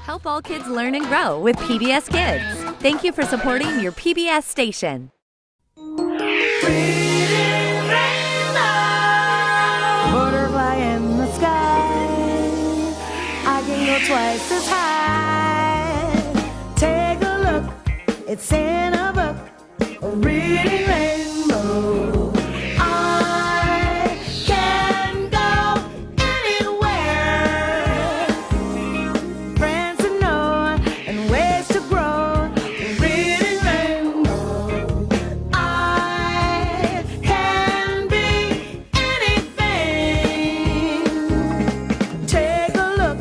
Help all kids learn and grow with PBS Kids. Thank you for supporting your PBS station. Butterfly in the sky, I can go twice as high. Take a look, it's in a book, a reading rainbow. I can go anywhere. Friends to know and ways to grow, a reading rainbow. I can be anything. Take a look,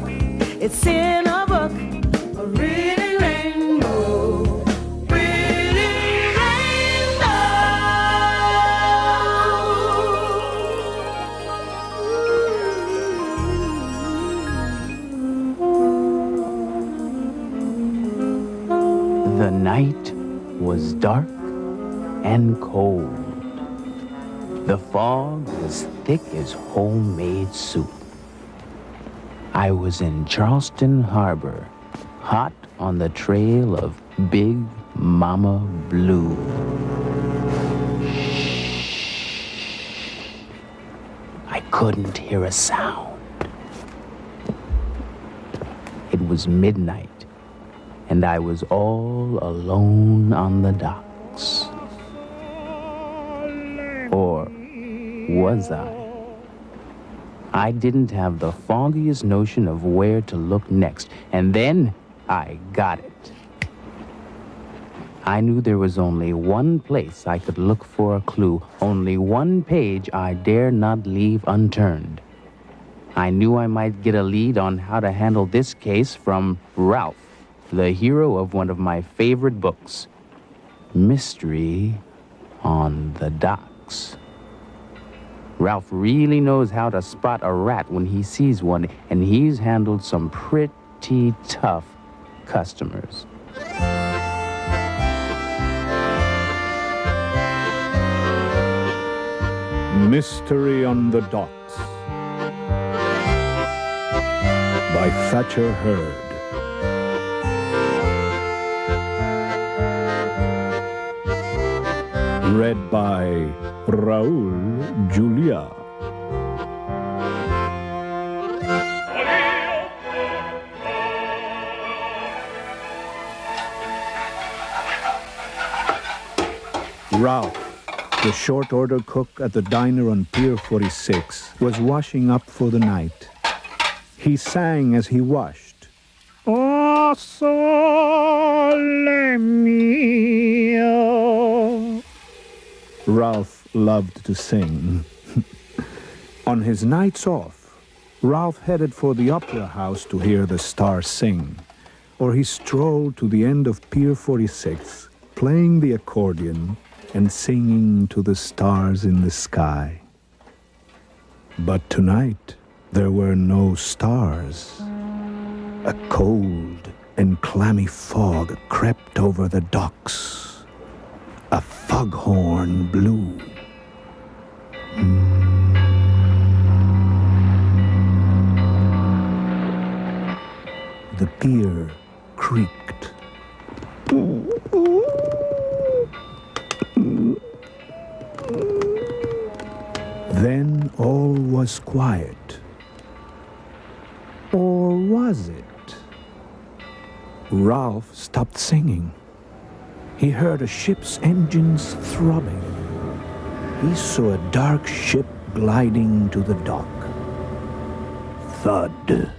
it's in a book, a reading rainbow. Reading rainbow. The night was dark and cold. The fog was thick as homemade soup. I was in Charleston Harbor, hot on the trail of Big Mama Blue. I couldn't hear a sound. It was midnight, and I was all alone on the docks. Or was I? I didn't have the foggiest notion of where to look next, and then I got it. I knew there was only one place I could look for a clue, only one page I dare not leave unturned. I knew I might get a lead on how to handle this case from Ralph, the hero of one of my favorite books, Mystery on the Docks. Ralph really knows how to spot a rat when he sees one, and he's handled some pretty tough customers. Mystery on the Docks by Thatcher Hurd. Read by Raul Julia. Ralph, the short order cook at the diner on Pier 46, was washing up for the night. He sang as he washed. O sole mio. Ralph loved to sing. On his nights off, Ralph headed for the opera house to hear the stars sing, or he strolled to the end of Pier 46, playing the accordion and singing to the stars in the sky. But tonight, there were no stars. A cold and clammy fog crept over the docks. A foghorn blew. The pier creaked. Then all was quiet. Or was it? Ralph stopped singing. He heard a ship's engines throbbing. He saw a dark ship gliding to the dock. Thud.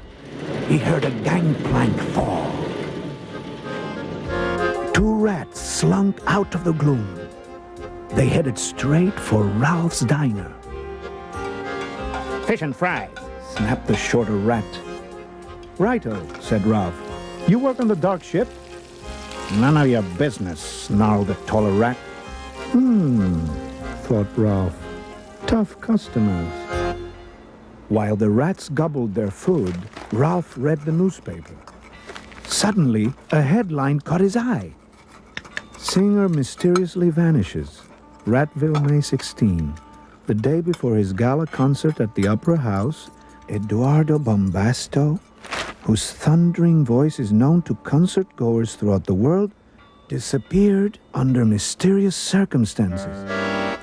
He heard a gangplank fall. Two rats slunk out of the gloom. They headed straight for Ralph's diner. Fish and fries, snapped the shorter rat. Righto, said Ralph. You work on the dark ship? None of your business, snarled the taller rat. Thought Ralph. Tough customers. While the rats gobbled their food, Ralph read the newspaper. Suddenly, a headline caught his eye. Singer mysteriously vanishes. Ratville, May 16. The day before his gala concert at the Opera House, Eduardo Bombasто, whose thundering voice is known to concert-goers throughout the world, disappeared under mysterious circumstances.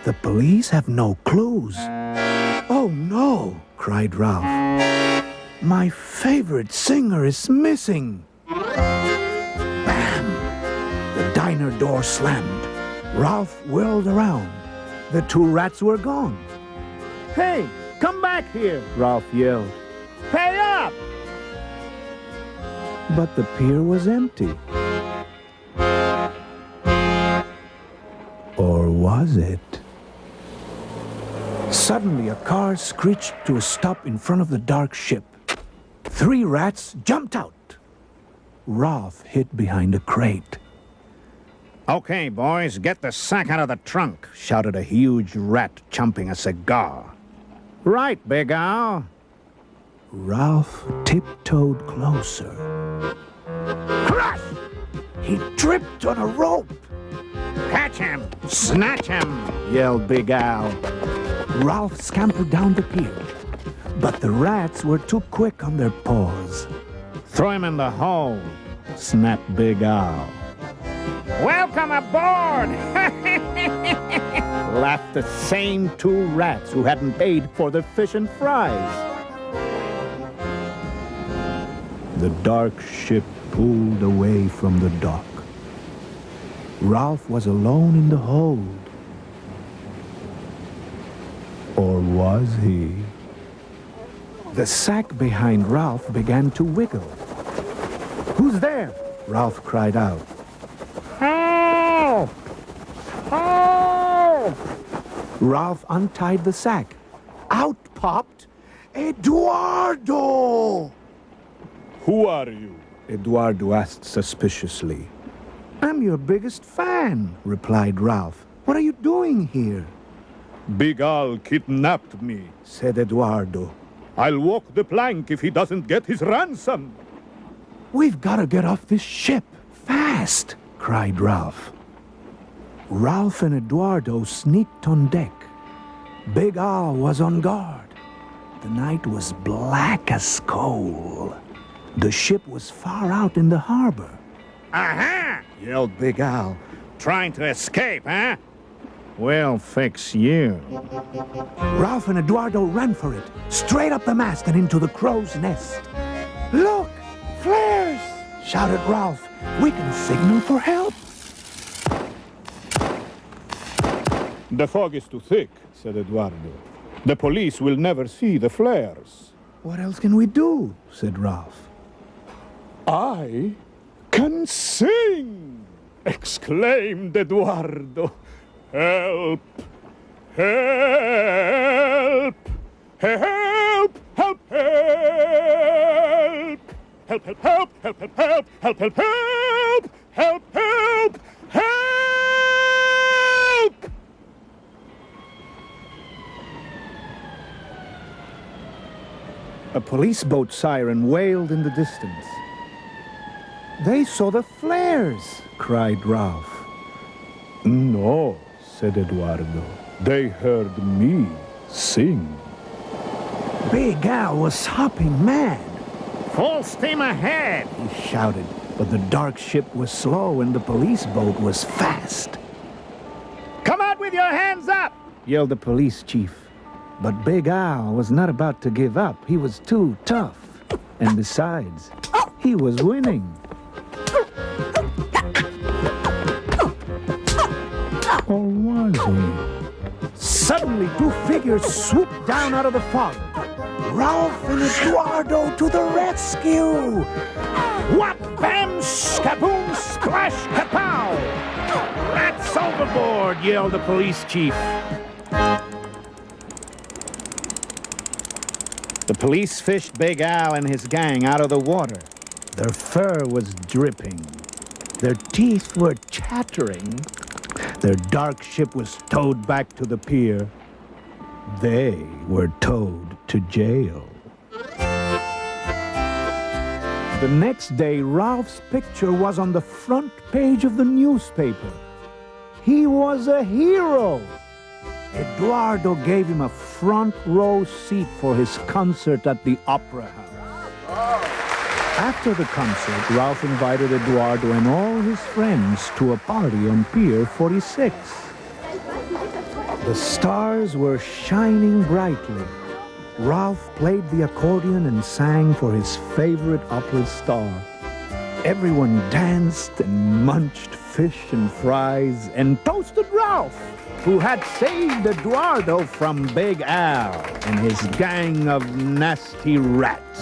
The police have no clues. "Oh no!" cried Ralph. "My favorite singer is missing!" Bam! The diner door slammed. Ralph whirled around. The two rats were gone. "Hey, come back here!" Ralph yelled. "Pay up!" But the pier was empty. Or was it? Suddenly, a car screeched to a stop in front of the dark ship. 3 rats jumped out. Ralph hid behind a crate. "Okay, boys, get the sack out of the trunk," shouted a huge rat chomping a cigar. "Right, Big Al." Ralph tiptoed closer. Crash! He tripped on a rope. "Catch him! Snatch him!" yelled Big Al. Ralph scampered down the pier, but the rats were too quick on their paws. "Throw him in the hole," snapped Big Al. "Welcome aboard!" laughed the same 2 rats who hadn't paid for the fish and fries. The dark ship pulled away from the dock. Ralph was alone in the hold. Or was he? The sack behind Ralph began to wiggle. "Who's there?" Ralph cried out. "Help! Help!" Ralph untied the sack. Out popped Eduardo! Who are you? Eduardo asked suspiciously. "I'm your biggest fan," replied Ralph. "What are you doing here?" Big Al kidnapped me, said Eduardo. "I'll walk the plank if he doesn't get his ransom." "We've got to get off this ship, fast!" cried Ralph. Ralph and Eduardo sneaked on deck. Big Al was on guard. The night was black as coal. The ship was far out in the harbor. "Aha!" yelled Big Al. "Trying to escape, huh? "We'll fix you." Ralph and Eduardo ran for it, straight up the mast and into the crow's nest. "Look! Flares!" shouted Ralph. "We can signal for help." The fog is too thick," said Eduardo. "The police will never see the flares." "What else can we do?" said Ralph. "I can sing!" exclaimed Eduardo. "Help! Help! Help! Help! Help! Help! Help! Help! Help! Help! Help! Help! Help! Help! Help! Help! A police boat siren wailed in the distance. "They saw the flares!" cried Ralph. "No," said Eduardo. "They heard me sing." Big Al was hopping mad. "Full steam ahead!" he shouted. But the dark ship was slow and the police boat was fast. "Come out with your hands up!" yelled the police chief. But Big Al was not about to give up. He was too tough. And besides, he was winning. Or was he? Suddenly, 2 figures swooped down out of the fog. Ralph and Eduardo to the rescue! Whap, bam, skaboom, splash, kapow! "Rats overboard!" yelled the police chief. The police fished Big Al and his gang out of the water. Their fur was dripping. Their teeth were chattering. Their dark ship was towed back to the pier. They were towed to jail. The next day, Ralph's picture was on the front page of the newspaper. He was a hero. Eduardo gave him a front row seat for his concert at the Opera House. After the concert, Ralph invited Eduardo and all his friends to a party on Pier 46. The stars were shining brightly. Ralph played the accordion and sang for his favorite opera star. Everyone danced and munched fish and fries and toasted Ralph, who had saved Eduardo from Big Al and his gang of nasty rats.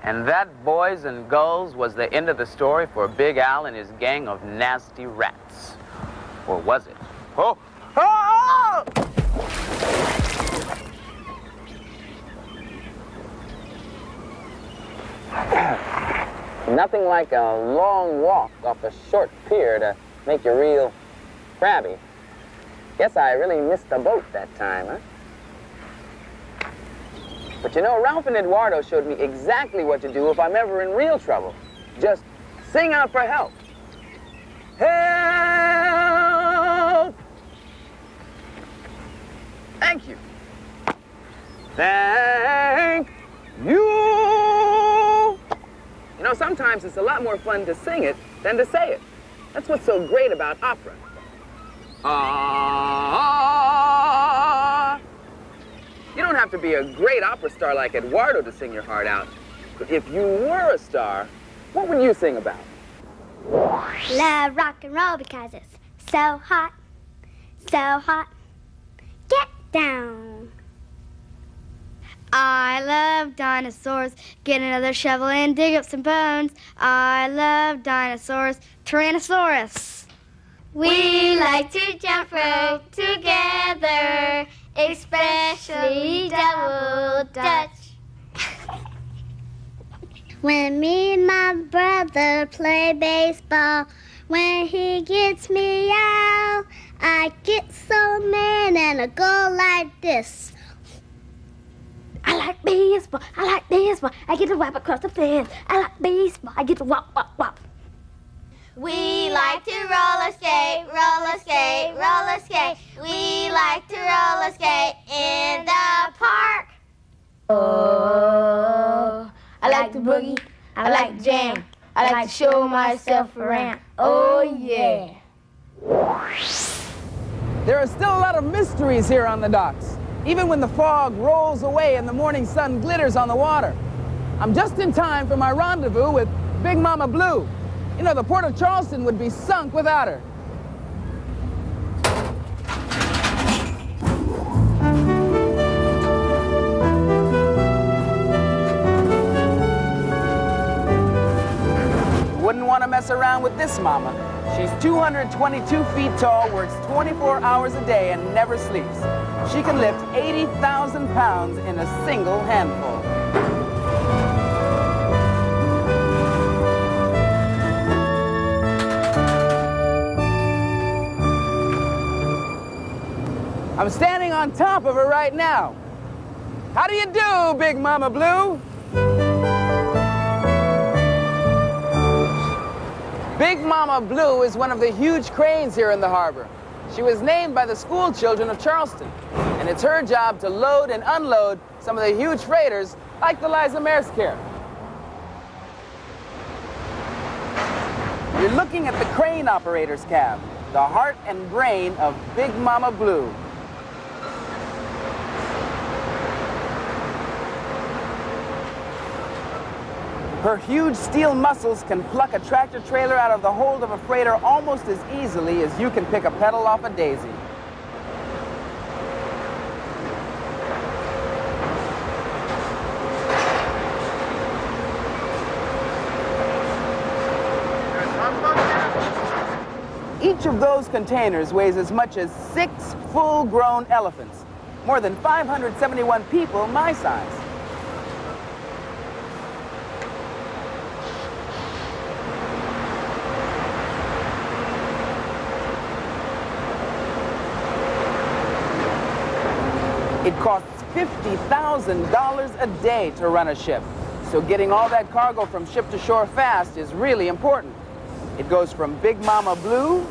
And that, boys and girls, was the end of the story for Big Al and his gang of nasty rats. Or was it? Oh! Oh! Nothing like a long walk off a short pier to make you real crabby. Guess I really missed the boat that time, huh? But you know, Ralph and Eduardo showed me exactly what to do if I'm ever in real trouble. Just sing out for help. Help! Thank you. Thank you. You know, sometimes it's a lot more fun to sing it than to say it. That's what's so great about opera. You don't have to be a great opera star like Eduardo to sing your heart out. But if you were a star, what would you sing about? Love rock and roll because it's so hot, so hot. Get down. I love dinosaurs. Get another shovel and dig up some bones. I love dinosaurs. Tyrannosaurus. We like to jump rope together, especially double dutch. When me and my brother play baseball, when he gets me out, I get so mad and I go like this. I like baseball, I like baseball, I get to whap across the fence. I like baseball, I get to whop, whop, whop. We like to roller skate, roller skate, roller skate. We like to roller skate in the park. Oh, I like to boogie, I like to jam, I like to show myself around. Oh yeah. There are still a lot of mysteries here on the docks, even when the fog rolls away and the morning sun glitters on the water. I'm just in time for my rendezvous with Big Mama Blue. You know, the port of Charleston would be sunk without her. Wouldn't want to mess around with this mama. She's 222 feet tall, works 24 hours a day, and never sleeps. She can lift 80,000 pounds in a single handful. I'm standing on top of her right now. How do you do, Big Mama Blue? Big Mama Blue is one of the huge cranes here in the harbor. She was named by the school children of Charleston, and it's her job to load and unload some of the huge freighters like the 𝗪𝗡. You're looking at the crane operator's cab, the heart and brain of Big Mama Blue. Her huge steel muscles can pluck a tractor trailer out of the hold of a freighter almost as easily as you can pick a petal off a daisy. Each of those containers weighs as much as 6 full-grown elephants, more than 571 people my size. It costs $50,000 a day to run a ship. So getting all that cargo from ship to shore fast is really important. It goes from Big Mama Blue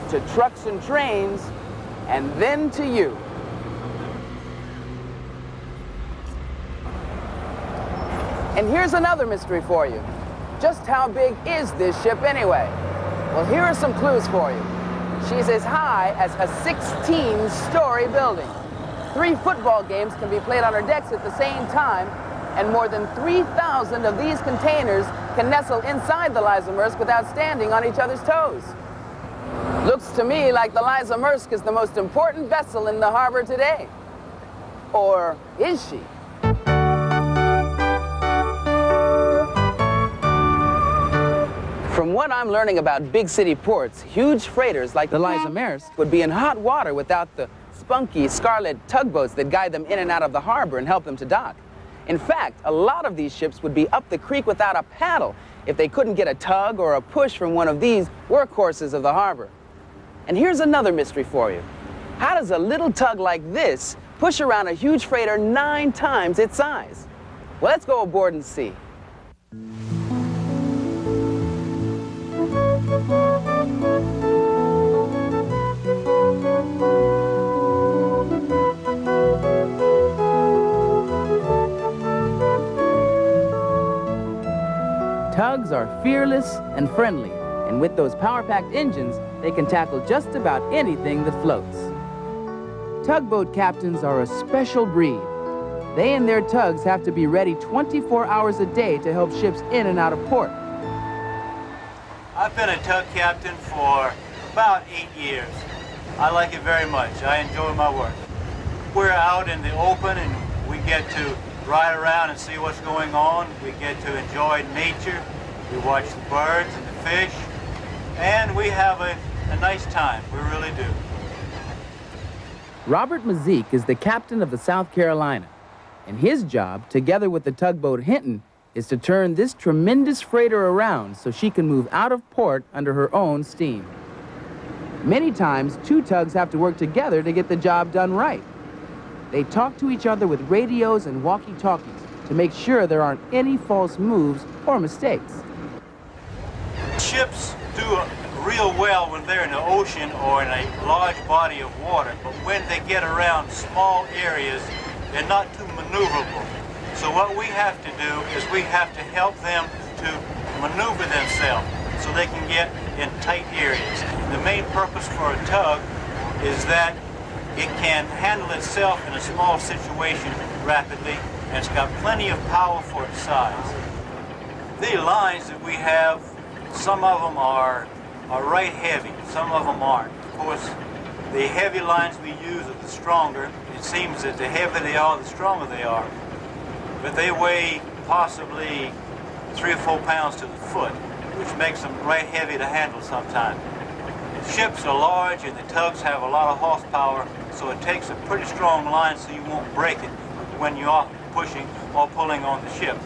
to trucks and trains, and then to you. And here's another mystery for you. Just how big is this ship anyway? Well, here are some clues for you. She's as high as a 16-story building. 3 football games can be played on her decks at the same time, and more than 3,000 of these containers can nestle inside the 𝗙𝗲𝗻𝗀𝗃 without standing on each other's toes. Looks to me like the 𝗙𝗲𝗻𝗀𝗃 is the most important vessel in the harbor today. Or is she? From what I'm learning about big city ports, huge freighters like the 𝗙𝗲𝗻𝗀𝗃 would be in hot water without the spunky scarlet tugboats that guide them in and out of the harbor and help them to dock. In fact, a lot of these ships would be up the creek without a paddle if they couldn't get a tug or a push from one of these workhorses of the harbor. And here's another mystery for you. How does a little tug like this push around a huge freighter 9 times its size? Well, let's go aboard and see. Tugs are fearless and friendly, and with those power-packed engines, they can tackle just about anything that floats. Tugboat captains are a special breed. They and their tugs have to be ready 24 hours a day to help ships in and out of port. I've been a tug captain for about 8 years. I like it very much. I enjoy my work. We're out in the open and we get to ride around and see what's going on. We get to enjoy nature. We watch the birds and the fish. And we have a nice time. We really do. Robert Mazik is the captain of the South Carolina. And his job, together with the tugboat 𝗵𝗏, is to turn this tremendous freighter around so she can move out of port under her own steam. Many times, 2 tugs have to work together to get the job done right. They talk to each other with radios and walkie-talkies to make sure there aren't any false moves or mistakes. Ships do real well when they're in the ocean or in a large body of water, but when they get around small areas, they're not too maneuverable. So what we have to do is we have to help them to maneuver themselves so they can get in tight areas. The main purpose for a tug is that it can handle itself in a small situation rapidly, and it's got plenty of power for its size. The lines that we have, some of them are right heavy, some of them aren't. Of course, the heavy lines we use are the stronger. It seems that the heavier they are, the stronger they are. But they weigh possibly 3 or 4 pounds to the foot, which makes them right heavy to handle sometimes. Ships are large and the tugs have a lot of horsepower, so it takes a pretty strong line so you won't break it when you are pushing or pulling on the ship.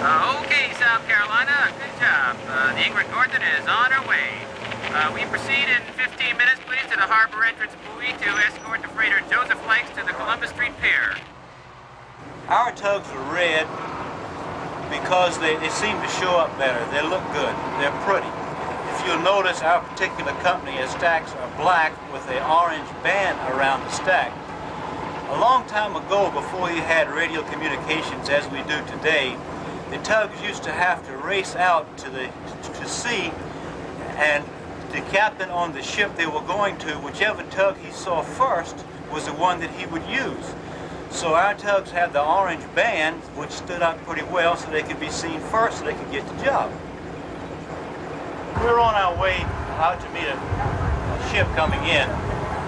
Okay, South Carolina, good job. The 𝗥𝗏𝗀𝗀 is on her way. We proceed in 15 minutes, please, to the harbor entrance buoy to escort the freighter Joseph Lakes to the Columbus Street Pier. Our tugs are red because they seem to show up better. They look good. They're pretty. If you'll notice, our particular company has stacks are black with an orange band around the stack. A long time ago, before you had radio communications as we do today, the tugs used to have to race out to sea, and the captain on the ship they were going to, whichever tug he saw first was the one that he would use. So our tugs had the orange band, which stood out pretty well so they could be seen first so they could get the job. We're on our way out to meet a ship coming in.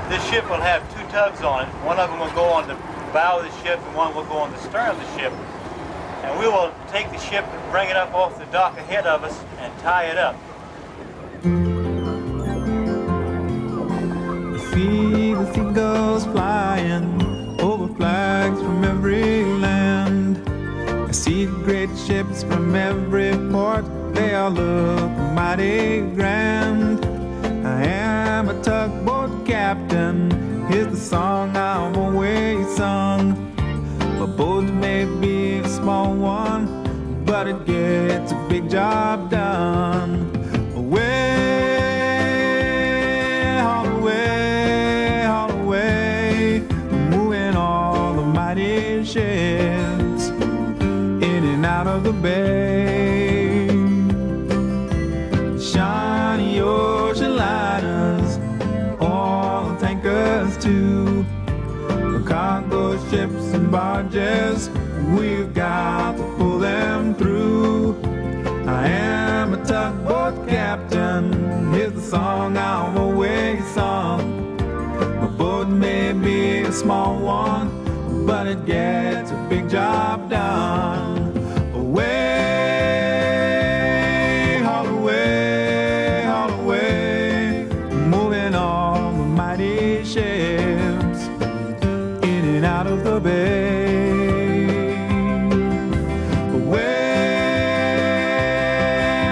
This ship will have two tugs on it. One of them will go on the bow of the ship and one will go on the stern of the ship. And we will take the ship and bring it up off the dock ahead of us and tie it up. See the seagulls flying over flags from every land. I see great ships from every port, they all look mighty grand. I am a tugboat captain, here's the song I've always sung. A boat may be a small one, but it gets a big job done. Away, haul away, moving all the mighty ships in and out of the bay. Shiny ocean liners, all the tankers too, the cargo ships and barges, we've got to pull them through. I am a tugboat captain, here's the song I've always sung. A boat may be a small one, but it gets a big job done. Away, haul away, moving all the mighty ships in and out of the bay. Away,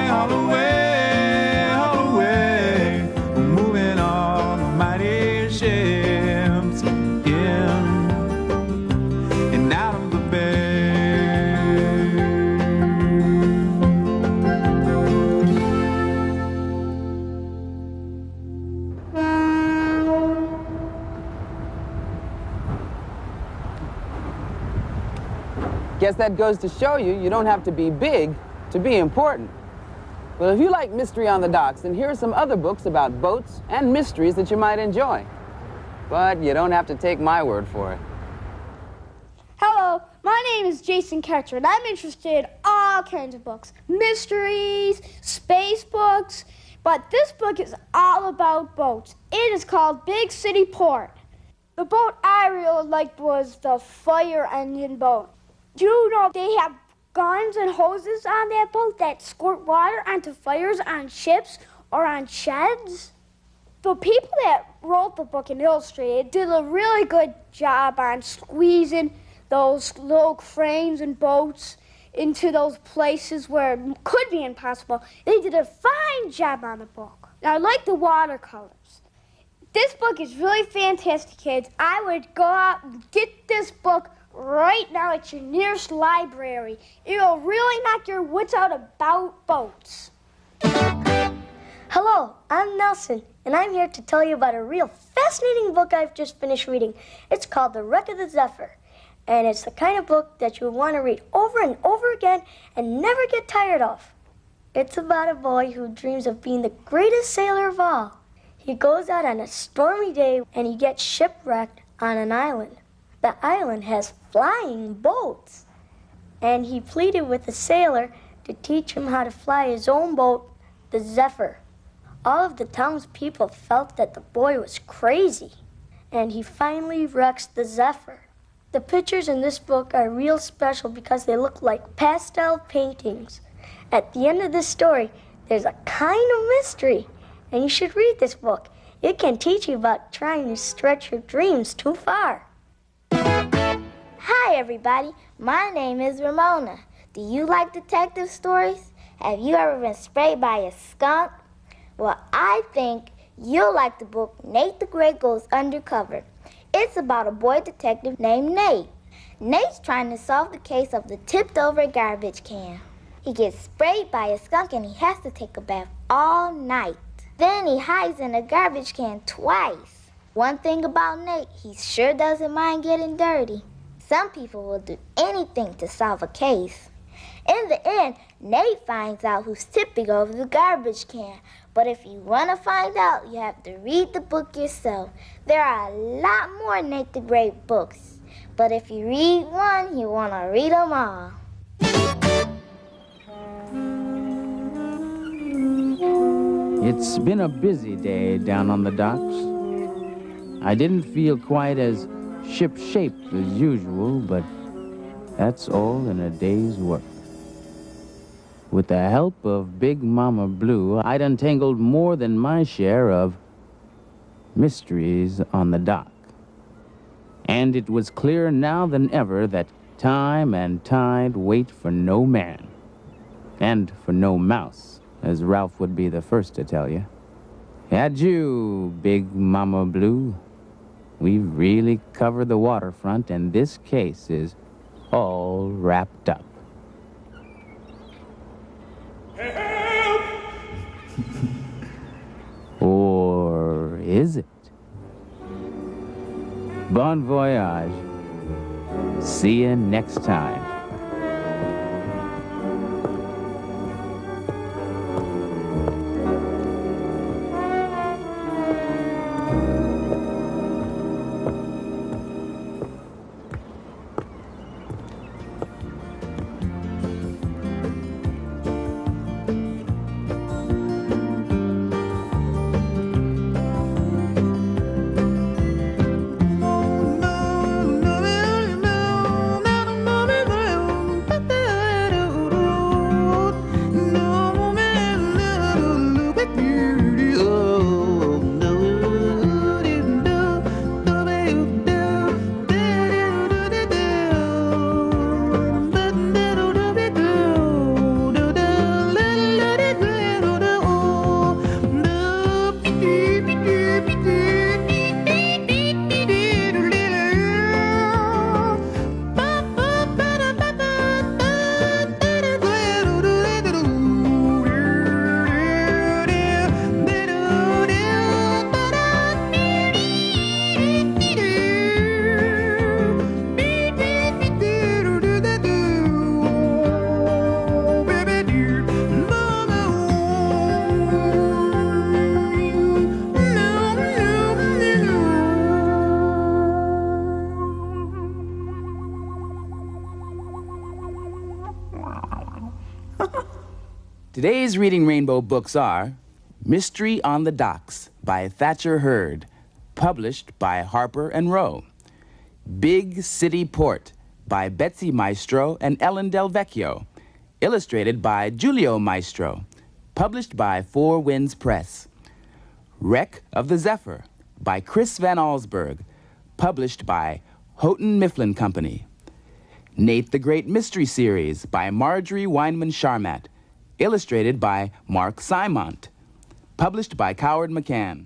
haul away, moving all the mighty ships in and out of the bay. Guess that goes to show you, you don't have to be big to be important. Well, if you like mystery on the docks, then here are some other books about boats and mysteries that you might enjoy. But you don't have to take my word for it. Hello, my name is Jason Ketcher, and I'm interested in all kinds of books. Mysteries, space books, but this book is all about boats. It is called Big City Port. The boat I really liked was the fire engine boat. Do you know they have guns and hoses on that boat that squirt water onto fires on ships or on sheds? The people that wrote the book and illustrated it did a really good job on squeezing those little cranes and boats into those places where it could be impossible. They did a fine job on the book. Now, I like the watercolors. This book is really fantastic, kids. I would go out and get this book right now at your nearest library. It'll really knock your wits out about boats. Hello, I'm Nelson, and I'm here to tell you about a real fascinating book I've just finished reading. It's called The Wreck of the Zephyr, and it's the kind of book that you'll want to read over and over again and never get tired of. It's about a boy who dreams of being the greatest sailor of all. He goes out on a stormy day and he gets shipwrecked on an island. The island has flying boats, and he pleaded with the sailor to teach him how to fly his own boat, the Zephyr. All of the townspeople felt that the boy was crazy, and he finally wrecks the Zephyr. The pictures in this book are real special because they look like pastel paintings. At the end of this story, there's a kind of mystery, and you should read this book. It can teach you about trying to stretch your dreams too far. Hi, everybody. My name is Ramona. Do you like detective stories? Have you ever been sprayed by a skunk? Well, I think you'll like the book Nate the Great Goes Undercover. It's about a boy detective named Nate. Nate's trying to solve the case of the tipped-over garbage can. He gets sprayed by a skunk and he has to take a bath all night. Then he hides in a garbage can twice. One thing about Nate, he sure doesn't mind getting dirty. Some people will do anything to solve a case. In the end, Nate finds out who's tipping over the garbage can. But if you want to find out, you have to read the book yourself. There are a lot more Nate the Great books. But if you read one, you want to read them all. It's been a busy day down on the docks. I didn't feel quite as ship-shape as usual, but that's all in a day's work. With the help of Big Mama Blue, I'd untangled more than my share of mysteries on the dock. And it was clearer now than ever that time and tide wait for no man. And for no mouse, as Ralph would be the first to tell you. Adieu, Big Mama Blue. We've really covered the waterfront, and this case is all wrapped up. Help! Or is it? Bon voyage. See you next time. Today's Reading Rainbow books are Mystery on the Docks by 𝗪𝗪𝗱𝗏, published by Harper and Row. Big City Port by Betsy Maestro and Ellen Del Vecchio, illustrated by Giulio Maestro, published by Four Winds Press. Wreck of the Zephyr by Chris Van Allsburg, published by Houghton Mifflin Company. Nate the Great Mystery Series by Marjorie Weinman Charmat, illustrated by Mark Simont, published by Coward McCann.